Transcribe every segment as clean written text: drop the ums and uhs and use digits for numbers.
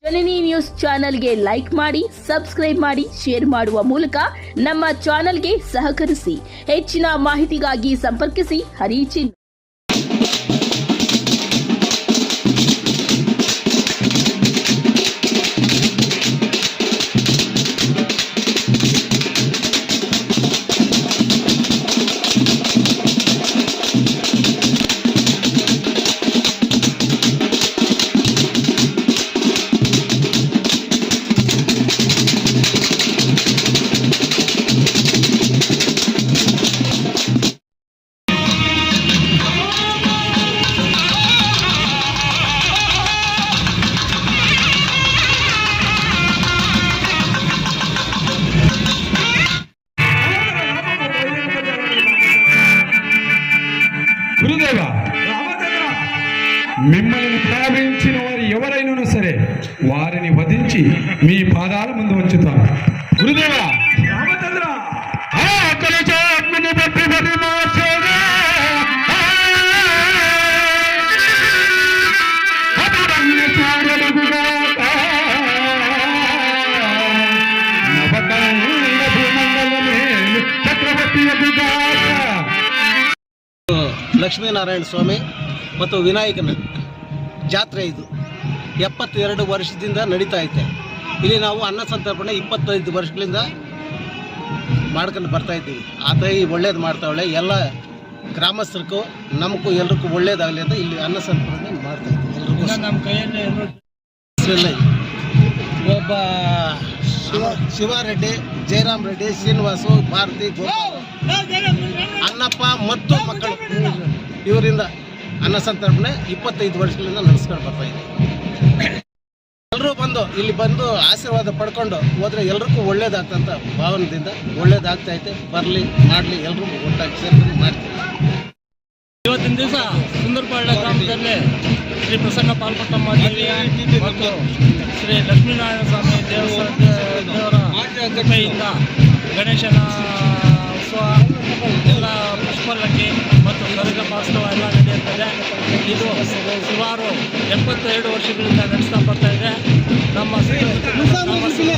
ಜನನಿ news ಚಾನೆಲ್ಗೆ like ಮಾಡಿ, subscribe ಮಾಡಿ, ಶೇರ್ ಮಾಡುವ ಮೂಲಕ ನಮ್ಮ ಚಾನೆಲ್ಗೆ ಸಹಕರಿಸಿ. ಹೆಚ್ಚಿನ ಮಾಹಿತಿಗಾಗಿ ಸಂಪರ್ಕಿಸಿ ಹರಿಚಿನ್. గురుదేవ, మిమ్మల్ని ప్రార్థించిన వారు ఎవరైనా సరే వారిని వధించి మీ పాదాల ముందు ఉంచుతాను. గురుదేవ రామచంద్ర, ಲಕ್ಷ್ಮೀನಾರಾಯಣ ಸ್ವಾಮಿ ಮತ್ತು ವಿನಾಯಕನ ಜಾತ್ರೆ ಇದು 72 ವರ್ಷದಿಂದ ನಡೀತಾ ಐತೆ. ಇಲ್ಲಿ ನಾವು ಅನ್ನ ಸಂತರ್ಪಣೆ 25 ವರ್ಷಗಳಿಂದ ಮಾಡ್ಕೊಂಡು ಬರ್ತಾ ಇದ್ದೀವಿ. ಆ ತಾಯಿ ಒಳ್ಳೇದು ಮಾಡ್ತಾವಳೆ. ಎಲ್ಲ ಗ್ರಾಮಸ್ಥರಿಗೂ ನಮಗೂ ಎಲ್ರಿಗೂ ಒಳ್ಳೇದಾಗಲಿ ಅಂತ ಇಲ್ಲಿ ಅನ್ನ ಸಂತರ್ಪಣೆ ಮಾಡ್ತಾ ಇದ್ದೀವಿ. ಎಲ್ರಿಗೂ ನಮ್ಮ ಕೈಯಲ್ಲಿ ಒಬ್ಬ ಶಿವಾರೆಡ್ಡಿ, ಜಯರಾಮ್ ರೆಡ್ಡಿ, ಶ್ರೀನಿವಾಸು, ಭಾರತಿ, ಗೋಪಾಲ್, ಅನ್ನಪ್ಪ ಮತ್ತು ಮಕ್ಕಳು ಇವರಿಂದ ಅನ್ನ ಸಂತರ್ಪಣೆ 25 ವರ್ಷಗಳಿಂದ ನಡೆಸ್ಕೊಂಡು ಬರ್ತಾ ಇದ್ದೀವಿ. ಎಲ್ಲರೂ ಇಲ್ಲಿ ಬಂದು ಆಶೀರ್ವಾದ ಪಡ್ಕೊಂಡು ಹೋದ್ರೆ ಎಲ್ರಿಗೂ ಒಳ್ಳೇದಾಗ್ತಂತ ಭಾವನೆಯಿಂದ ಒಳ್ಳೇದಾಗ್ತಾ ಐತೆ. ಬರಲಿ, ಮಾಡಲಿ, ಎಲ್ಲರೂ ಒಟ್ಟಾಗಿ ಸೇರ್ಕೊಂಡು ಮಾಡ್ತೀವಿ. ಇವತ್ತಿನ ದಿವಸ ಸುಂದರಪಾಳ್ಯ ಗ್ರಾಮದಲ್ಲಿ ಶ್ರೀ ಪ್ರಸನ್ನ ಪಾಲ್ಪಟ್ಟಮ್ಮ ದೇವಿ ಮತ್ತು ಶ್ರೀ ಲಕ್ಷ್ಮೀನಾರಾಯಣ ಸ್ವಾಮಿ ದೇವರ ಕೃಪೆಯಿಂದ ಗಣೇಶನ ಉತ್ಸವ, ಎಲ್ಲ ಪುಷ್ಪಲಕ್ಕಿ ಮತ್ತು ಕರಗಮೋತ್ಸವ ಎಲ್ಲ ನಡೆಯುತ್ತದೆ. ಇದು ಸುಮಾರು 72 ವರ್ಷಗಳಿಂದ ನಡೆಸ್ತಾ ಬರ್ತಾ ಇದೆ. ನಮ್ಮ ಗ್ರಾಮಸ್ಥರು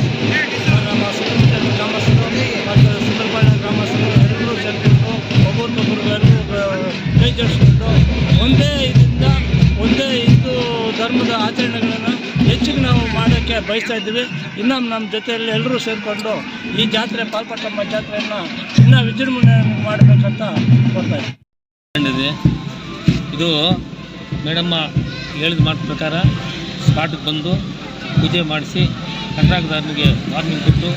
ಮತ್ತು ಸುಂದರಪಾಳ್ಯ ಗ್ರಾಮಸ್ಥರು ಎಲ್ಲರೂ ಸೇರಿಕೊಂಡು ಒಬ್ಬರಿಗೊಬ್ಬರು ಕೈ ಜೋಡಿಸ್ಕೊಂಡು ಒಂದೇ ಹಿಂದೂ ಧರ್ಮದ ಆಚರಣೆಗಳನ್ನು ಹೆಚ್ಚಿಗೆ ನಾವು ಮಾಡೋಕ್ಕೆ ಬಯಸ್ತಾ ಇದ್ದೀವಿ. ಇನ್ನು ನಮ್ಮ ಜೊತೆಯಲ್ಲಿ ಎಲ್ಲರೂ ಸೇರಿಕೊಂಡು ಈ ಜಾತ್ರೆ, ಪಾಲ್ಪಟ್ಟಮ್ಮ ಜಾತ್ರೆಯನ್ನು ಇನ್ನೂ ವಿಜೃಂಭಣೆ ಮಾಡಬೇಕಂತ ಕೊಡ್ತಾ ಇದ್ದೀವಿ. ಇದು ಮೇಡಮ್ಮ ಹೇಳಿದ ಮಾತು ಪ್ರಕಾರ ಸ್ಪಾಟಿಗೆ ಬಂದು ಪೂಜೆ ಮಾಡಿಸಿ ಕಂಟ್ರಾಕ್ಟ್ದಾರನಿಗೆ ವಾರ್ನಿಂಗ್ ಕೊಟ್ಟು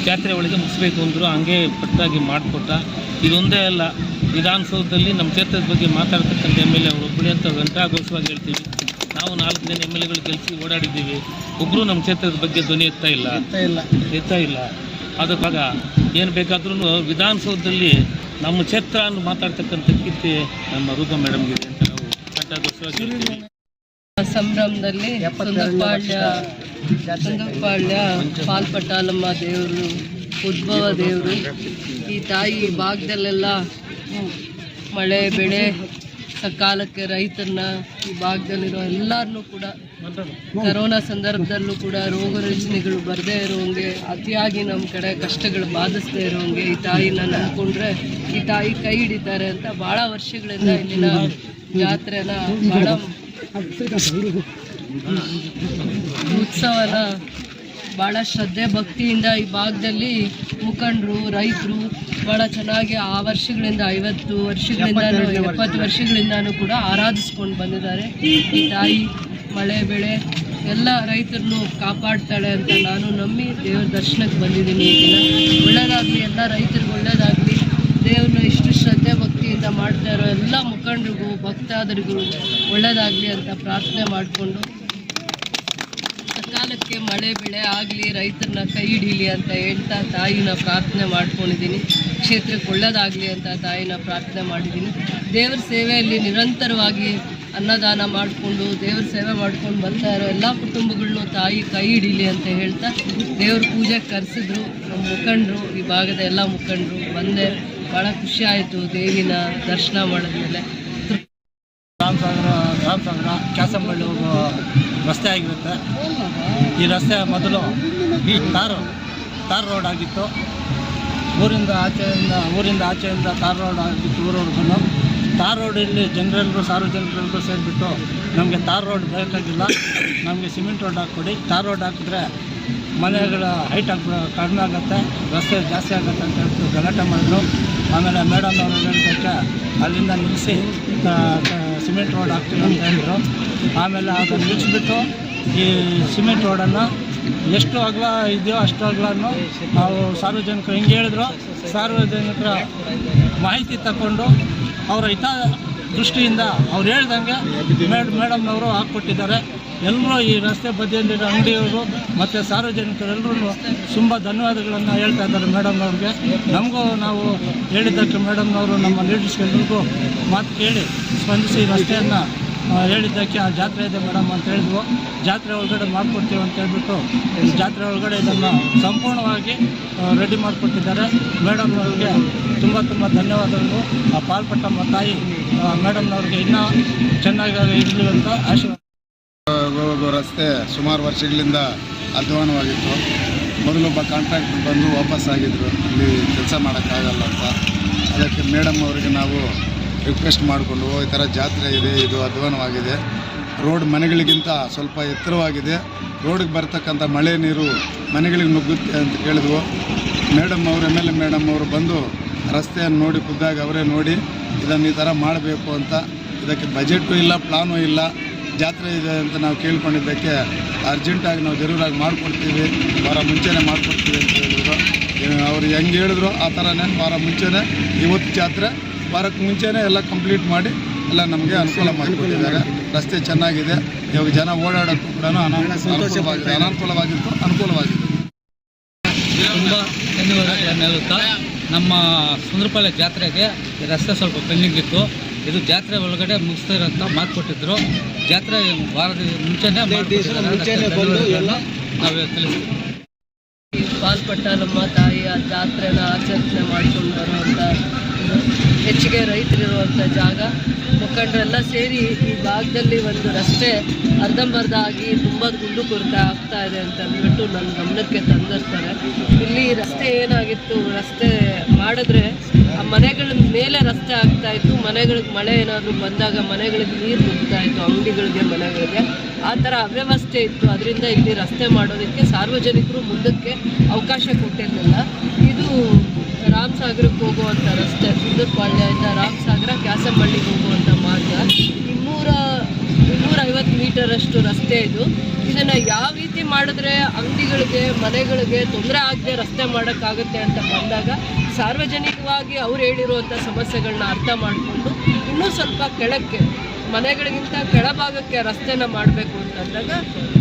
ಜಾತ್ರೆ ಒಳಗೆ ಮುಗಿಸ್ಬೇಕು ಅಂದರು. ಹಂಗೆ ಪಟ್ಟಾಗಿ ಮಾಡಿಕೊಟ್ಟ. ಇದೊಂದೇ ಅಲ್ಲ, ವಿಧಾನಸೌಧದಲ್ಲಿ ನಮ್ಮ ಕ್ಷೇತ್ರದ ಬಗ್ಗೆ ಮಾತಾಡ್ತಕ್ಕಂಥ MLA ಅವರೊಬ್ಬರೇ ಅಂತ ಘಂಟಾಘೋಷವಾಗಿ ಹೇಳ್ತೀವಿ. ನಾವು 4 ಜನ MLAಗಳು ಗೆಲ್ಲಿಸಿ ಓಡಾಡಿದ್ದೀವಿ. ಒಬ್ಬರು ನಮ್ಮ ಕ್ಷೇತ್ರದ ಬಗ್ಗೆ ಧ್ವನಿ ಎತ್ತಾ ಇಲ್ಲ. ಅದಕ್ಕಾಗ ಏನು ಬೇಕಾದ್ರೂ ವಿಧಾನಸೌಧದಲ್ಲಿ ನಮ್ಮ ಕ್ಷೇತ್ರ ಮಾತಾಡ್ತಕ್ಕಂಥ ಕೀರ್ತಿ ನಮ್ಮ ರೂಪಾ ಮೇಡಮ್ಗಿದೆ ಅಂತ ನಾವು ಘಂಟಾಘೋಷವಾಗಿ ಹೇಳ್ತೀವಿ. ಸಂಭ್ರಮದಲ್ಲಿ ಸುಂದರಪಾಳ್ಯ ಪಾಲ್ಪಟ್ಟಾಲಮ್ಮ ದೇವರು, ಉದ್ಭವ ದೇವರು. ಈ ತಾಯಿ ಭಾಗದಲ್ಲೆಲ್ಲ ಮಳೆ ಬೆಳೆ ಸಕಾಲಕ್ಕೆ ರೈತರನ್ನ, ಈ ಭಾಗದಲ್ಲಿರೋ ಎಲ್ಲರನ್ನೂ ಕೂಡ ಕರೋನಾ ಸಂದರ್ಭದಲ್ಲೂ ಕೂಡ ರೋಗ ರುಜಿನಗಳು ಬರದೇ ಇರೋಂಗೆ, ಅತಿಯಾಗಿ ನಮ್ಮ ಕಡೆ ಕಷ್ಟಗಳು ಬಾಧಿಸದೇ ಇರೋಂಗೆ ಈ ತಾಯಿನ ನಂಬ್ಕೊಂಡ್ರೆ ಈ ತಾಯಿ ಕೈ ಹಿಡಿತಾರೆ ಅಂತ ಭಾಳ ವರ್ಷಗಳಿಂದ ಇಲ್ಲಿನ ಜಾತ್ರೆನ, ಭಾಳ ಉತ್ಸವನ ಭಾಳ ಶ್ರದ್ಧೆ ಭಕ್ತಿಯಿಂದ ಈ ಭಾಗದಲ್ಲಿ ಮುಖಂಡರು, ರೈತರು ಭಾಳ ಚೆನ್ನಾಗಿ ಆ ವರ್ಷಗಳಿಂದ 50 ವರ್ಷಗಳಿಂದನೂ 70 ವರ್ಷಗಳಿಂದನೂ ಕೂಡ ಆರಾಧಿಸ್ಕೊಂಡು ಬಂದಿದ್ದಾರೆ. ಈ ತಾಯಿ ಮಳೆ ಬೆಳೆ ಎಲ್ಲ ರೈತರನ್ನು ಕಾಪಾಡ್ತಾಳೆ ಅಂತ ನಾನು ನಂಬಿ ದೇವ್ರ ದರ್ಶನಕ್ಕೆ ಬಂದಿದ್ದೀನಿ. ಈ ದಿನ ಒಳ್ಳೆಯದಾಗಲಿ, ಎಲ್ಲ ರೈತರಿಗೂ ಒಳ್ಳೆಯದಾಗಲಿ. ದೇವ್ರನ್ನ ಇಷ್ಟು ಶ್ರದ್ಧೆ ಭಕ್ತಿಯಿಂದ ಮಾಡ್ತಾ ಇರೋ ಎಲ್ಲ ಮುಖಂಡರಿಗೂ ಭಕ್ತಾದರಿಗೂ ಒಳ್ಳೆಯದಾಗಲಿ ಅಂತ ಪ್ರಾರ್ಥನೆ ಮಾಡಿಕೊಂಡು, ಸಕಾಲಕ್ಕೆ ಮಳೆ ಬೆಳೆ ಆಗಲಿ, ರೈತರನ್ನ ಕೈ ಹಿಡೀಲಿ ಅಂತ ಹೇಳ್ತಾ ತಾಯಿನ ಪ್ರಾರ್ಥನೆ ಮಾಡ್ಕೊಂಡಿದ್ದೀನಿ. ಕ್ಷೇತ್ರಕ್ಕೆ ಒಳ್ಳೆಯದಾಗಲಿ ಅಂತ ತಾಯಿನ ಪ್ರಾರ್ಥನೆ ಮಾಡಿದ್ದೀನಿ. ದೇವ್ರ ಸೇವೆಯಲ್ಲಿ ನಿರಂತರವಾಗಿ ಅನ್ನದಾನ ಮಾಡಿಕೊಂಡು ದೇವ್ರ ಸೇವೆ ಮಾಡ್ಕೊಂಡು ಬರ್ತಾ ಇರೋ ಎಲ್ಲ ಕುಟುಂಬಗಳನ್ನೂ ತಾಯಿ ಕೈ ಹಿಡೀಲಿ ಅಂತ ಹೇಳ್ತಾ ದೇವ್ರ ಪೂಜೆಗೆ ಕರೆಸಿದ್ರು ನಮ್ಮ ಮುಖಂಡರು, ಈ ಭಾಗದ ಎಲ್ಲ ಮುಖಂಡರು ಬಂದೆ. ಭಾಳ ಖುಷಿ ಆಯಿತು ದೇವಿನ ದರ್ಶನ ಮಾಡಿದ್ಮೇಲೆ. ರಾಮಸಾಗರ ಕ್ಯಾಸಂಬಳ್ಳಿ ರಸ್ತೆ ಆಗಿರುತ್ತೆ. ಈ ರಸ್ತೆ ಮೊದಲು ತಾರ್ ರೋಡ್ ಆಗಿತ್ತು. ಊರಿಂದ ಆಚೆಯಿಂದ ತಾರ್ ರೋಡ್ ಆಗಿತ್ತು. ಊರವ್ರಿಗೂ ತಾರ್ ರೋಡಲ್ಲಿ ಜನರೆಲ್ಲರೂ ಸಾರ್ವಜನಿಕರೆಲ್ಲರೂ ಸೇರಿಬಿಟ್ಟು ನಮಗೆ ತಾರ್ ರೋಡ್ ಬೇಕಾಗಿಲ್ಲ, ನಮಗೆ ಸಿಮೆಂಟ್ ರೋಡ್ ಹಾಕ್ಕೊಡಿ, ತಾರ್ ರೋಡ್ ಹಾಕಿದ್ರೆ ಮನೆಗಳ ಹೈಟ್ ಕಡಿಮೆ ಆಗುತ್ತೆ, ರಸ್ತೆ ಜಾಸ್ತಿ ಆಗುತ್ತೆ ಅಂತ ಹೇಳ್ಬಿಟ್ಟು ಗಲಾಟೆ ಮಾಡಿದ್ರು. ಆಮೇಲೆ ಮೇಡಮ್ ಅವರು ಹೇಳಿದ್ದಕ್ಕೆ ಅಲ್ಲಿಂದ ನಿಲ್ಲಿಸಿ ಸಿಮೆಂಟ್ ರೋಡ್ ಹಾಕ್ತೀವಿ ಅಂತ ಹೇಳಿದ್ರು. ಆಮೇಲೆ ಅದನ್ನು ನಿಲ್ಲಿಸ್ಬಿಟ್ಟು ಈ ಸಿಮೆಂಟ್ ರೋಡನ್ನು ಎಷ್ಟು ಅಗಲ ಇದೆಯೋ ಅಷ್ಟು ಅಗಲನ್ನು ನಾವು ಸಾರ್ವಜನಿಕರು ಹೆಂಗೆ ಹೇಳಿದ್ರು, ಸಾರ್ವಜನಿಕರ ಮಾಹಿತಿ ತಗೊಂಡು ಅವರ ದೃಷ್ಟಿಯಿಂದ ಅವ್ರು ಹೇಳ್ದಂಗೆ ಮೇಡಮ್ನವರು ಹಾಕ್ಕೊಟ್ಟಿದ್ದಾರೆ. ಎಲ್ಲರೂ ಈ ರಸ್ತೆ ಬದಿಯಲ್ಲಿರೋ ಅಂಗಡಿಯವರು ಮತ್ತು ಸಾರ್ವಜನಿಕರೆಲ್ಲರೂ ತುಂಬ ಧನ್ಯವಾದಗಳನ್ನು ಹೇಳ್ತಾ ಇದ್ದಾರೆ ಮೇಡಮ್ನವ್ರಿಗೆ. ನಮಗೂ ನಾವು ಹೇಳಿದ್ದಕ್ಕೆ ಮೇಡಮ್ನವರು ನಮ್ಮ ಲೀಡರ್ಸ್ಗೆಲ್ರಿಗೂ ಮಾತು ಕೇಳಿ ಸ್ಪಂದಿಸಿ ರಸ್ತೆಯನ್ನು ಹೇಳಿದ್ದಕ್ಕೆ ಆ ಜಾತ್ರೆ ಇದೆ ಮೇಡಮ್ ಅಂತ ಹೇಳಿದ್ವು. ಜಾತ್ರೆ ಒಳಗಡೆ ಮಾಡಿಕೊಡ್ತೀವಿ ಅಂತ ಹೇಳ್ಬಿಟ್ಟು ಜಾತ್ರೆ ಒಳಗಡೆ ಇದನ್ನು ಸಂಪೂರ್ಣವಾಗಿ ರೆಡಿ ಮಾಡಿಕೊಟ್ಟಿದ್ದಾರೆ. ಮೇಡಮ್ನವ್ರಿಗೆ ತುಂಬ ಧನ್ಯವಾದಗಳು. ಆ ಪಾಲ್ಪಟ್ಟಮ್ಮ ತಾಯಿ ಮೇಡಮ್ನವ್ರಿಗೆ ಇನ್ನೂ ಚೆನ್ನಾಗಿ ಇರಲಿ ಅಂತ ಆಶೀರ್ವಾದ. ರಸ್ತೆ ಸುಮಾರು ವರ್ಷಗಳಿಂದ ಅಧ್ವಾನವಾಗಿತ್ತು. ಮೊದಲೊಬ್ಬ ಕಾಂಟ್ರಾಕ್ಟರ್ ಬಂದು ವಾಪಸ್ ಆಗಿದ್ದರು, ಇಲ್ಲಿ ಕೆಲಸ ಮಾಡೋಕ್ಕಾಗಲ್ಲ ಅಂತ. ಅದಕ್ಕೆ ಮೇಡಮ್ ಅವರಿಗೆ ನಾವು ರಿಕ್ವೆಸ್ಟ್ ಮಾಡಿಕೊಂಡು ಈ ಥರ ಜಾತ್ರೆ ಇದೆ, ಇದು ಅಧ್ವಾನವಾಗಿದೆ, ರೋಡ್ ಮನೆಗಳಿಗಿಂತ ಸ್ವಲ್ಪ ಎತ್ತರವಾಗಿದೆ, ರೋಡಿಗೆ ಬರ್ತಕ್ಕಂಥ ಮಳೆ ನೀರು ಮನೆಗಳಿಗೆ ನುಗ್ಗುತ್ತೆ ಅಂತ ಕೇಳಿದ್ವು. ಮೇಡಮ್ ಅವರು ಎಮ್ ಎಲ್ ಎ ಮೇಡಮ್ ಅವರು ಬಂದು ರಸ್ತೆಯನ್ನು ನೋಡಿ ಖುದ್ದಾಗಿ ಅವರೇ ನೋಡಿ ಇದನ್ನು ಈ ಥರ ಮಾಡಬೇಕು ಅಂತ, ಇದಕ್ಕೆ ಬಜೆಟು ಇಲ್ಲ, ಪ್ಲಾನು ಇಲ್ಲ, ಜಾತ್ರೆ ಇದೆ ಅಂತ ನಾವು ಕೇಳ್ಕೊಂಡಿದ್ದಕ್ಕೆ ಅರ್ಜೆಂಟಾಗಿ ನಾವು ಜರೂರಾಗಿ ಮಾಡಿಕೊಡ್ತೀವಿ, ವಾರ ಮುಂಚೆನೇ ಮಾಡಿಕೊಡ್ತೀವಿ ಅಂತ ಹೇಳಿದ್ರು. ಅವರು ಹೆಂಗೆ ಹೇಳಿದ್ರು ಆ ಥರನೇ ವಾರ ಮುಂಚೆನೇ, ಇವತ್ತು ಜಾತ್ರೆ ವಾರಕ್ಕೆ ಮುಂಚೆನೇ ಎಲ್ಲ ಕಂಪ್ಲೀಟ್ ಮಾಡಿ ಎಲ್ಲ ನಮಗೆ ಅನುಕೂಲ ಮಾಡಿಕೊಟ್ಟಿದ್ದಾರೆ. ರಸ್ತೆ ಚೆನ್ನಾಗಿದೆ, ಇವಾಗ ಜನ ಓಡಾಡೋಕ್ಕೂ ಕೂಡ ಅನಾನುಕೂಲವಾಗಿತ್ತು, ಅನುಕೂಲವಾಗಿದೆ. ತುಂಬ ಧನ್ಯವಾದಗಳನ್ನು ಹೇಳುತ್ತಾ, ನಮ್ಮ ಸುಂದರಪಾಳ್ಯ ಜಾತ್ರೆಗೆ ರಸ್ತೆ ಸ್ವಲ್ಪ ಪೆಂಡಿಂಗ್ ಇತ್ತು. ಇದು ಜಾತ್ರೆ ಒಳಗಡೆ ಮುಗಿಸ್ತಾರಂತ ಮಾತು ಕೊಟ್ಟಿದ್ರು. ಜಾತ್ರೆ ವಾರದ ಮುಂಚೆನೇ ನಾವು ತಿಳಿಸ್ತೀವಿ. ಪಾಲ್ಪಟ್ಟ ನಮ್ಮ ತಾಯಿಯ ಜಾತ್ರೆನ ಆಚರಣೆ ಮಾಡಿಕೊಂಡು ಬರುವಂಥ ಹೆಚ್ಚಿಗೆ ರೈತರಿರುವಂಥ ಜಾಗ, ಮುಖಂಡರೆಲ್ಲ ಸೇರಿ ಈ ಭಾಗದಲ್ಲಿ ಒಂದು ರಸ್ತೆ ಅರ್ಧಂಬರ್ಧ ಆಗಿ ತುಂಬ ಕುಂದುಕೊರತೆ ಆಗ್ತಾ ಇದೆ ಅಂತ ಅಂದ್ಬಿಟ್ಟು ನನ್ನ ಗಮನಕ್ಕೆ ತಂದಿರ್ತಾರೆ. ಇಲ್ಲಿ ರಸ್ತೆ ಏನಾಗಿತ್ತು, ರಸ್ತೆ ಮಾಡಿದ್ರೆ ಆ ಮನೆಗಳ ಮೇಲೆ ರಸ್ತೆ ಆಗ್ತಾ ಇತ್ತು, ಮನೆಗಳಿಗೆ ಮಳೆ ಏನಾದರೂ ಬಂದಾಗ ಮನೆಗಳಿಗೆ ನೀರು ನುಗ್ತಾ ಇತ್ತು, ಅಂಗಡಿಗಳಿಗೆ ಮನೆಗಳಿಗೆ ಆ ಥರ ಅವ್ಯವಸ್ಥೆ ಇತ್ತು. ಅದರಿಂದ ಇಲ್ಲಿ ರಸ್ತೆ ಮಾಡೋದಕ್ಕೆ ಸಾರ್ವಜನಿಕರು ಮುಂದಕ್ಕೆ ಅವಕಾಶ ಕೊಟ್ಟಿರಲಿಲ್ಲ. ಇದು ರಾಮಸಾಗರಕ್ಕೆ ಹೋಗುವಂಥ ರಸ್ತೆ, ಸುಂದರಪಾಳ್ಯದಿಂದ ರಾಮಸಾಗರ ಕ್ಯಾಸಂಬಳ್ಳಿಗೆ ಹೋಗುವಂಥ ಮಾರ್ಗ. 250 ಮೀಟರಷ್ಟು ರಸ್ತೆ ಇದು. ಇದನ್ನು ಯಾವ ರೀತಿ ಮಾಡಿದ್ರೆ ಅಂಗಡಿಗಳಿಗೆ ಮನೆಗಳಿಗೆ ತೊಂದರೆ ಆಗದೆ ರಸ್ತೆ ಮಾಡೋಕ್ಕಾಗುತ್ತೆ ಅಂತ ಬಂದಾಗ ಸಾರ್ವಜನಿಕವಾಗಿ ಅವ್ರು ಹೇಳಿರುವಂಥ ಸಮಸ್ಯೆಗಳನ್ನ ಅರ್ಥ ಮಾಡಿಕೊಂಡು ಇನ್ನೂ ಸ್ವಲ್ಪ ಕೆಳಕ್ಕೆ ಮನೆಗಳಿಗಿಂತ ಕೆಳಭಾಗಕ್ಕೆ ರಸ್ತೆನ ಮಾಡಬೇಕು ಅಂತಂದಾಗ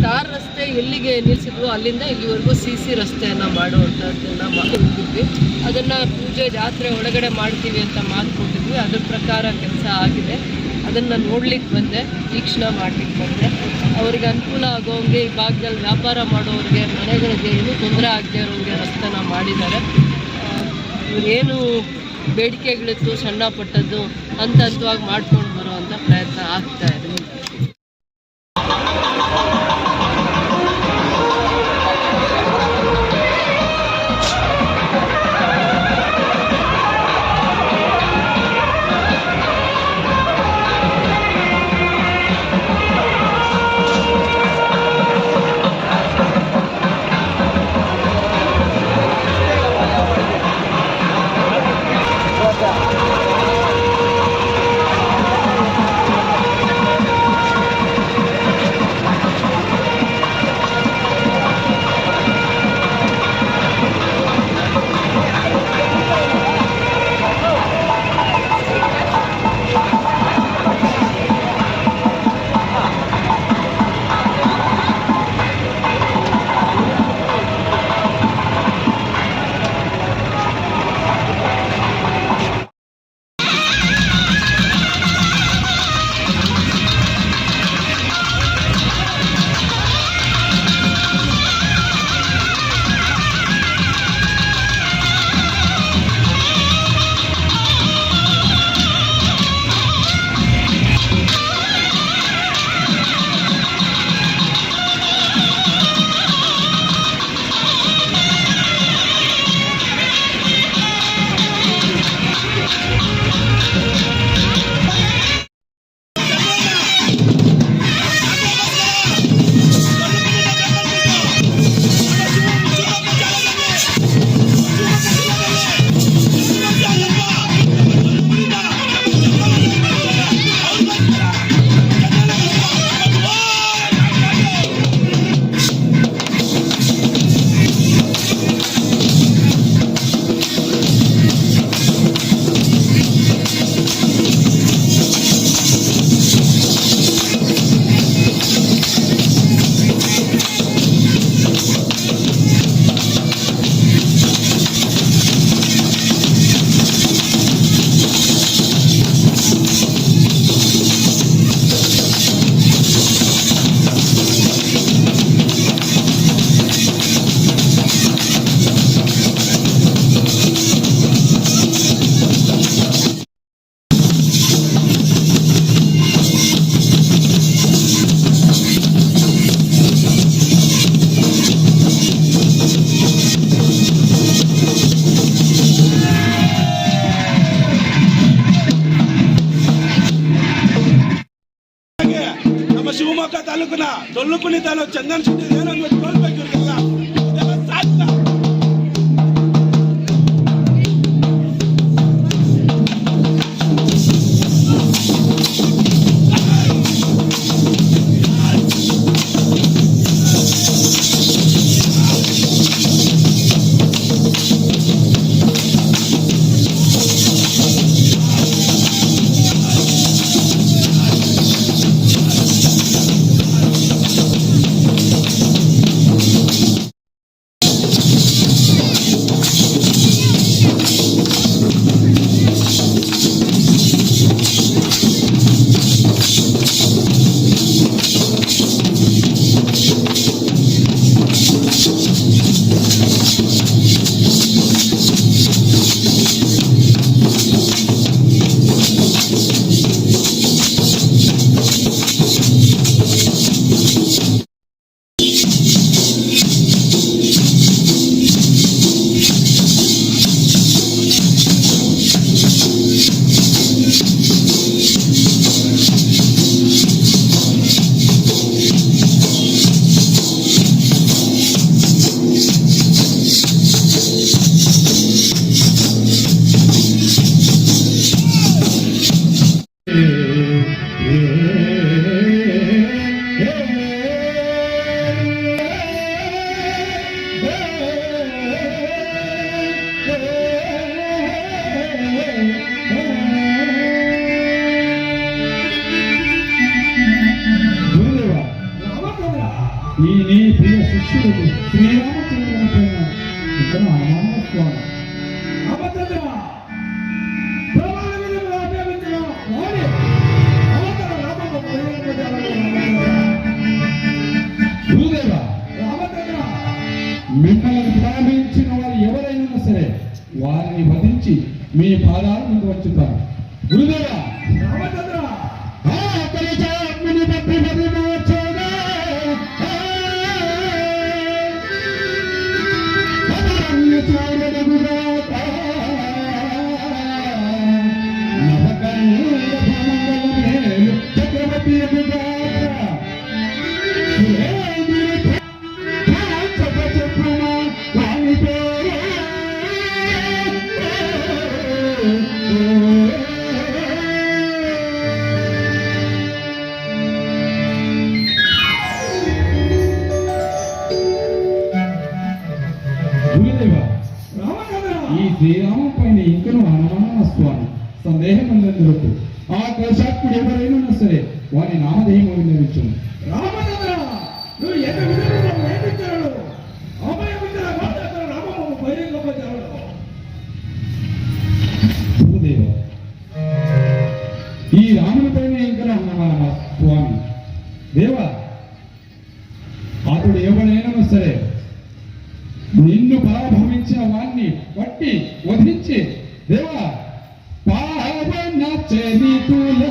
ತಾರ್ ರಸ್ತೆ ಎಲ್ಲಿಗೆ ನಿಲ್ಲಿಸಿದ್ವು ಅಲ್ಲಿಂದ ಇಲ್ಲಿವರೆಗೂ CC ರಸ್ತೆಯನ್ನು ಮಾಡುವಂಥದ್ದನ್ನು ಮಾಡಿದ್ವಿ. ಅದನ್ನು ಪೂಜೆ ಜಾತ್ರೆ ಒಳಗಡೆ ಮಾಡ್ತೀವಿ ಅಂತ ಮಾತು ಕೊಟ್ಟಿದ್ವಿ. ಅದ್ರ ಪ್ರಕಾರ ಕೆಲಸ ಆಗಿದೆ. ಅದನ್ನು ನೋಡ್ಲಿಕ್ಕೆ ಬಂದೆ, ವೀಕ್ಷಣೆ ಮಾಡಲಿಕ್ಕೆ ಬಂದೆ. ಅವ್ರಿಗೆ ಅನುಕೂಲ ಆಗೋಂಗೆ ಈ ಭಾಗದಲ್ಲಿ ವ್ಯಾಪಾರ ಮಾಡೋರಿಗೆ ಮನೆಗಳಿಗೆ ಏನೂ ತೊಂದರೆ ಆಗದೆ ಇರೋಂಗೆ ರಸ್ತೆನ ಮಾಡಿದ್ದಾರೆ. ಏನು ಬೇಡಿಕೆಗಳಿತ್ತು ಸಣ್ಣ ಪಟ್ಟದ್ದು ಹಂತ ಹಂತವಾಗಿ ಮಾಡ್ಕೊಂಡು ಬರುವಂಥ ಪ್ರಯತ್ನ ಆಗ್ತಾ ಇದೆ. ಮಗನ ಡೊಳ್ಳು ಕುಣಿತಾನೋ ಚಂದನ್ ಶೆಟ್ಟಿ ಏನೋ ತೋಲ್ಬೇಕು ಇವ್ರಿಗೆಲ್ಲ ಇದೆಲ್ಲ ಸಾಧ್ಯ. ಈ ನೀ ಪ್ರಿಯ ಶಿಷ್ಯರು ಶ್ರೀರಾಮಚಂದ್ರನ ಪ್ರೇಮ ಇತನು ಹನುಮಾನ ಸ್ವಾಮಿ గురుదేవ మిమ్మల్ని ప్రారంభించిన వారు ఎవరైనా సరే వారిని వధించి మీ పాదాల ముందు వచ్చుతారు. గురుదేవ ఈ శ్రీరామ పైన ఇంకను హనుమాన స్వామి సందేహం అందరికీ ఆకర్షాత్ముడు ఎవరైనా సరే వారి నామధేయం విన్నవించను. ఈ రాముని పైన ఇంకను హనుమాన స్వామి దేవ అతడు ఎవరైనా సరే నిన్ను పరాభవించిన వాణ్ణి పట్టి వధించి దేవా పావన చరితుల